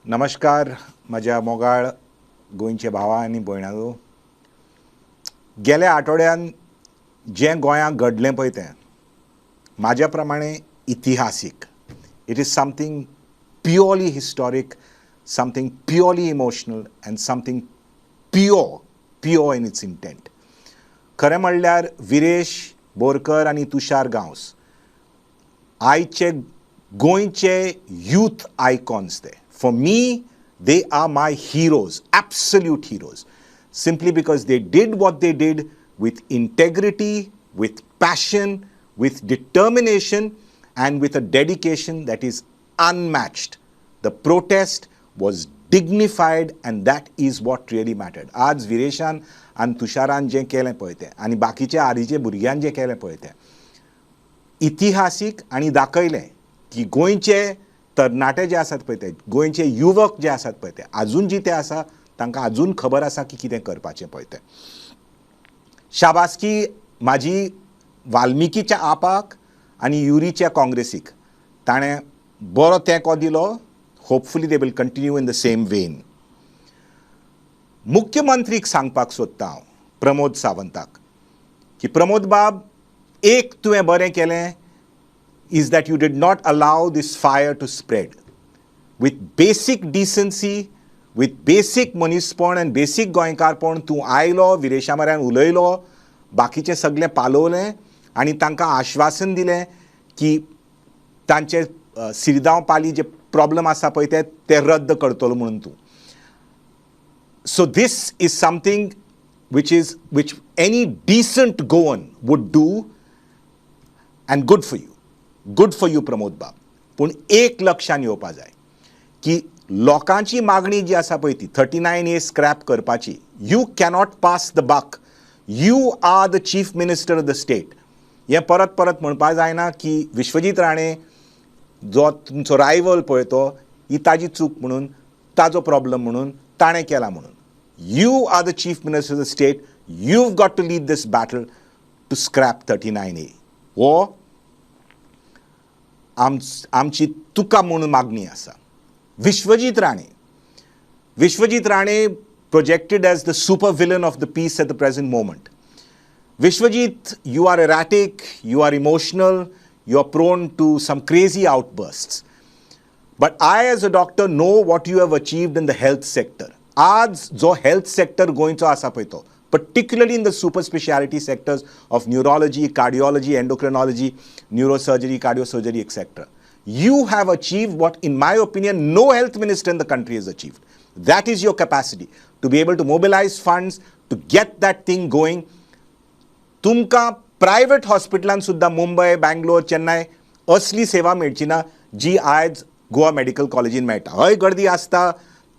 नमस्कार म्हज्या मोगाळ गोंयचे भावा आनी भयणांनो. गेल्या आठवड्यान जें गोंयांत घडलें पळय तें म्हाज्या प्रमाणे इतिहासीक. It is something purely historic, something purely emotional and something pure in its intent. खरें म्हणल्यार विरेश बोरकर आनी तुषार गांवस आयचे गोंयचे यूथ आयकॉन्स ते. For me, they are my heroes, absolute heroes, simply because they did what they did with integrity, with passion, with determination, and with a dedication that is unmatched. The protest was dignified, and that is what really mattered. आज विरेशान आनी तुषारान जें केलें पळय तें आनी बाकीचे आरीचे भुरग्यान जें केलें पळय तें इतिहासीक आनी दाखयलें की गोंयचे तरणाटे जे आसात पळय ते, गोंयचे युवक जे आसात पळय ते, आजून जिते आसा तांकां आजून खबर आसा की कितें करपाचें पळय तें. शाबासकी म्हाजी वाल्मिकीच्या आपाक आनी युरीच्या काँग्रेसीक. ताणें बरो तेंको दिलो. Hopefully they will continue in the same when. मुख्यमंत्रीक सांगपाक सोदता हांव प्रमोद सावंताक की प्रमोद बाब, एक तुवें बरें केलें is that you did not allow this fire to spread. With basic decency, with basic मनीसपण and basic गोंयकारपण तूं आयलो, विरेशा म्हऱ्यान उलयलो, बाकीचें सगळें पालोवलें आनी तांकां आश्वासन दिलें की तांचे सिरदांव पाली जे प्रॉब्लम आसा पळय ते रद्द करतलो म्हणून तूं. So this is something which any decent Goan would do, and good for you. Good for you Pramod बाब. पूण एक लक्षान येवपा जाय की लोकांची मागणी जी आसा पळय ती 39A स्क्रॅप करपाची, you cannot pass the buck. You are the chief minister of the state. हें परत परत म्हणपा जायना की विश्वजीत राणे जो तुमचो रायवल पळय तो, ही ताजी चूक म्हणून, ताजो प्रॉब्लम म्हणून, ताणें केला म्हणून. You are the chief minister of the state. You have got to lead this battle to scrap 39A. हो आमची तुका म्हणून मागणी आसा. Vishwajeet Rane projected as the super villain of the piece at the present moment. Vishwajit, you are erratic, you are emotional, you are prone to some crazy outbursts. But I as a doctor know what you have achieved in the health sector. आज जो health sector गोंयचो आसा पळय तो, particularly in the super speciality sectors of neurology, cardiology, endocrinology, neurosurgery, cardiosurgery, etc. You have achieved what, in my opinion, no health minister in the country has achieved. That is your capacity to be able to mobilize funds, to get that thing going. तुमकां private हॉस्पिटलान सुद्दां मुंबय, बँगलोर, चेन्नय असली सेवा मेळची ना जी आयज Goa medical कॉलेजीन मेळटा. हय गर्दी आसता,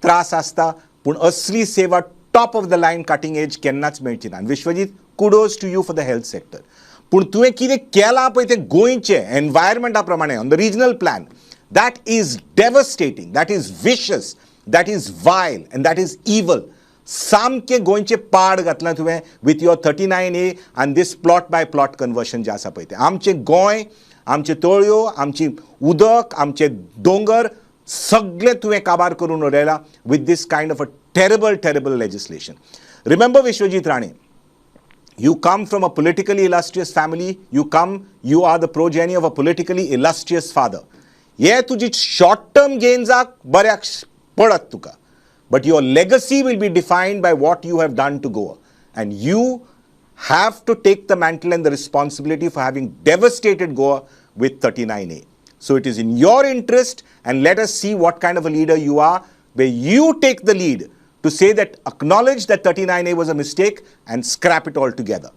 त्रास आसता, पूण असली सेवा top of the line cutting edge केन्नाच मेळची ना. Vishwajit, kudos to you for the health sector. पूण तुवें कितें केलां पळय तें गोंयचे एनवायरमेंटा प्रमाणे on the regional plan, that is devastating, that is vicious, that is vile and that is evil. सामकें गोंयचें पाड घातलां तुवें विथ युअर 39A आनी this plot by plot conversion जें आसा पळय तें. आमचें गोंय, आमच्यो तळयो, आमची उदक, आमचे दोंगर सगळें तुवें काबार करून उडयलां with this kind of a terrible legislation. Remember, Vishwajit Rane, you come from a politically illustrious family. You are the progeny of a politically illustrious father. Ye tuji short-term gains baryak padat tuka. But your legacy will be defined by what you have done to Goa. And you have to take the mantle and the responsibility for having devastated Goa with 39A. So it is in your interest, and let us see what kind of a leader you are, where you take the lead to say that, acknowledge that 39A was a mistake and scrap it all together.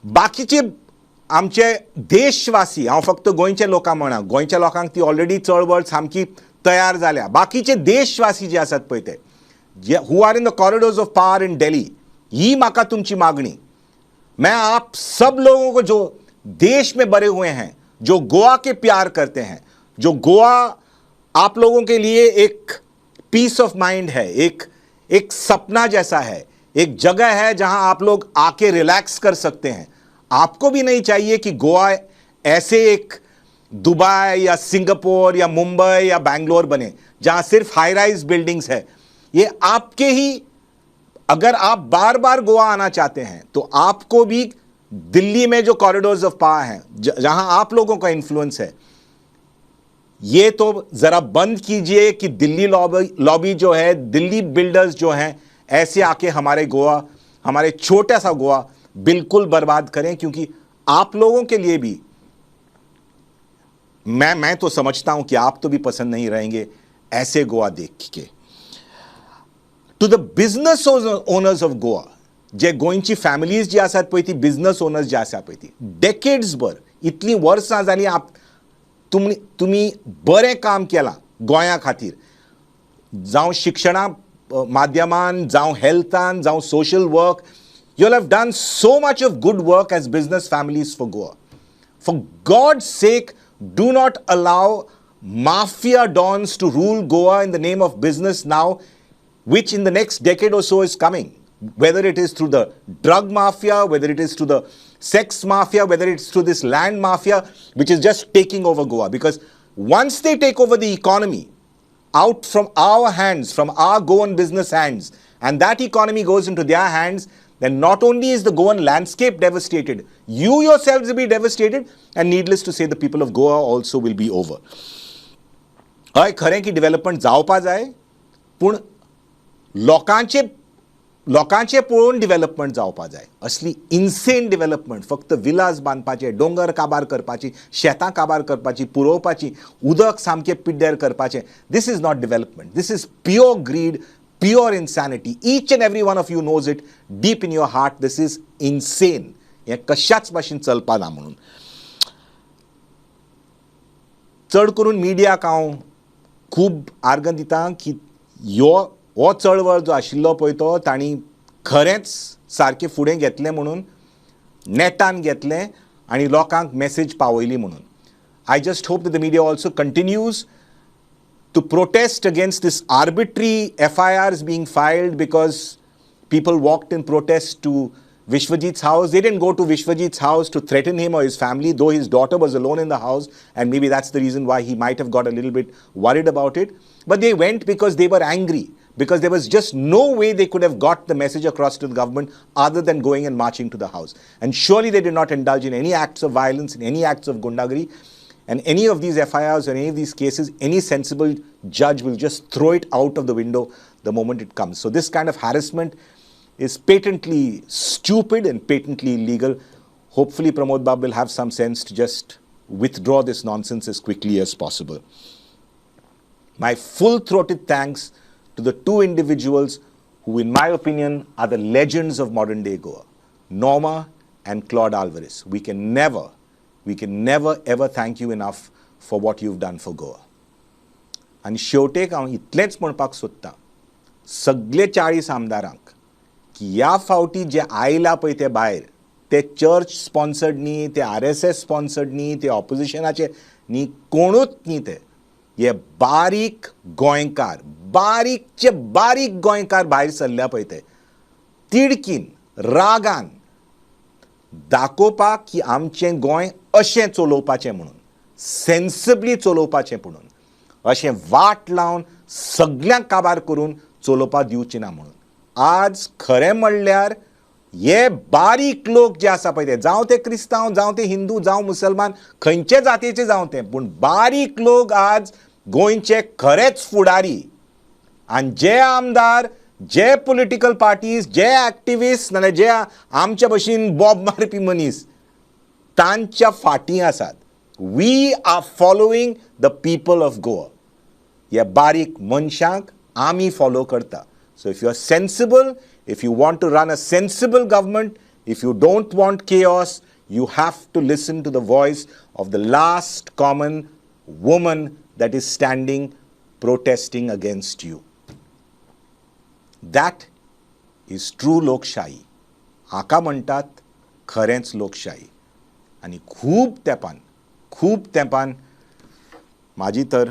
बाकीचे आमचे देशवासी, हांव फक्त गोंयचे लोकां म्हणा, गोंयच्या लोकांक ती ऑलरेडी चळवळ सामकी तयार जाल्या. बाकीचे देशवासी जे आसात पळय ते, who are in the corridors of power in Delhi, ही म्हाका तुमची मागणी. मैं आप सब लोगों को, जो देश में बरे हुए हैं, जो गोवा के प्यार करते हैं, जो गोवा आप लोगों के लिए एक पीस ऑफ माइंड है, एक सपना जैसा है, एक जगह है जहां आप लोग आके रिलैक्स कर सकते हैं. आपको भी नहीं चाहिए कि गोवा ऐसे एक दुबई या सिंगापुर या मुंबई या बैंगलोर बने, जहां सिर्फ हाई राइज बिल्डिंग्स है। ये आपके ही, अगर आप बार बार गोवा आना चाहते हैं तो आपको भी दिल्ली में जो कॉरिडोर्स ऑफ पावर हैं, जहां आप लोगों का इन्फ्लुएंस है, ये तो जरा बंद कीजिए कि दिल्ली लॉबी जो है, दिल्ली बिल्डर्स जो हैं, ऐसे आके हमारे गोवा, हमारे छोटा सा गोवा बिल्कुल बर्बाद करें। क्योंकि आप लोगों के लिए भी, मैं तो समझता हूं कि आप तो भी पसंद नहीं रहेंगे ऐसे गोवा देख के। To the business owners of Goa, जे गोंयची फॅमिलीज जी आसात पळय ती, बिझनेस ओनर्स जे आसा पळय ती, डेकेड्सभर, इतलीं वर्सां जालीं तुम्ही बरें काम केलां गोंया खातीर, जावं शिक्षणा माध्यमान, जावं हेल्थान, जावं social work. You will have done so much of good work as business families for Goa. For God's sake, do not allow mafia dons to rule Goa in the name of business now, which in the next decade or so is coming. Whether it is through the drug mafia, whether it is through the sex mafia, whether it's through this land mafia, which is just taking over Goa. Because once they take over the economy out from our hands, from our Goan business hands, and that economy goes into their hands, then not only is the Goan landscape devastated, you yourselves will be devastated, and needless to say, the people of Goa also will be over. हय, खरें की development जावपा जाय, पूण लोकांचे पळोवन development जावपा जाय. असली इन्सेन डेव्हलपमेंट, फक्त विलास बांदपाचे, डोंगर काबार करपाची, शेतां काबार करपाची, पुरोवपाची, उदक सामकें पिड्ड्यार करपाचें, this is not development. This is pure greed, pure insanity. Each and every one of you knows it deep in your heart. This is insane. हे कशाच भाशेन चलपा ना म्हणून. चड करून मिडियाक हांव खूब आर्ग दितां की हो चळवळ जो आशिल्लो पळय तो तांणी खरेंच सारकें फुडें घेतलें म्हणून, नेटान घेतलें आनी लोकांक मेसेज पावयली म्हणून. I just hope that the media also continues to protest against this arbitrary FIRs being filed because people walked in protest to Vishwajit's house. They didn't go to Vishwajit's house to threaten him or his family, though his daughter was alone in the house, and maybe that's the reason why he might have got a little bit worried about it. But they went because they were angry, because there was just no way they could have got the message across to the government other than going and marching to the house. And surely they did not indulge in any acts of violence, in any acts of gundagiri. And any of these FIRs or any of these cases, any sensible judge will just throw it out of the window the moment it comes. So this kind of harassment is patently stupid and patently illegal. Hopefully Pramod Babu will have some sense to just withdraw this nonsense as quickly as possible. My full-throated thanks to the two individuals who, in my opinion, are the legends of modern day Goa, Norma and Claude Alvarez. We can never ever thank you enough for what you've done for Goa. आणि शेवटेक हांव इतलेंच म्हणपाक सोदतां सगळे 40 आमदारांक की ह्या फावटी जे आयला पळय ते भायर, ते चर्च स्पॉन्सर्ड न्ही, ते RSS स्पॉन्सर्ड न्ही, ते ऑपोजिशनाचे न्ही, कोणूच न्ही. ते हे बारीक गोंयकार, बारीकचे बारीक गोंयकार भायर सरल्या पळय ते, तिडकीन, रागान दाखोवपाक की आमचें गोंय अशें चलोवपाचें म्हणून, सेन्सिबली चलोवपाचें म्हणून, अशें वाट लावन सगळ्यांक काबार करून चलोवपा दिवचें ना म्हणून. आज खरें म्हणल्यार हे बारीक लोक जे आसा पळय ते, जावं ते क्रिस्तांव, जावं ते हिंदू, जावं मुसलमान, खंयचे जातीचे जावं ते, पूण बारीक लोक आज गोंयचे खरेच फुडारी. आनी जे आमदार, जे पॉलिटिकल पार्टीज, जे एक्टिविस्ट नाल्यार जे आमच्या भशेन बॉब मारपी मनीस तांच्या फाटीं आसात. We are following the people of Goa. ह्या बारीक मनशांक आमी फॉलो करता. So if you are sensible, if you want to run a sensible government, if you don't want chaos, you have to listen to the voice of the last common woman that is standing protesting against you. That is true लोकशाही. हाका म्हणटात खरेंच लोकशाही. आनी खूब तेंपान म्हाजी तर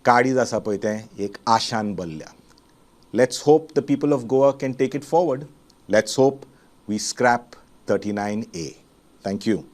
काळीज आसा पळय तें एक आशान भरल्या. Let's hope the people of Goa can take it forward. Let's hope we scrap 39A. Thank you.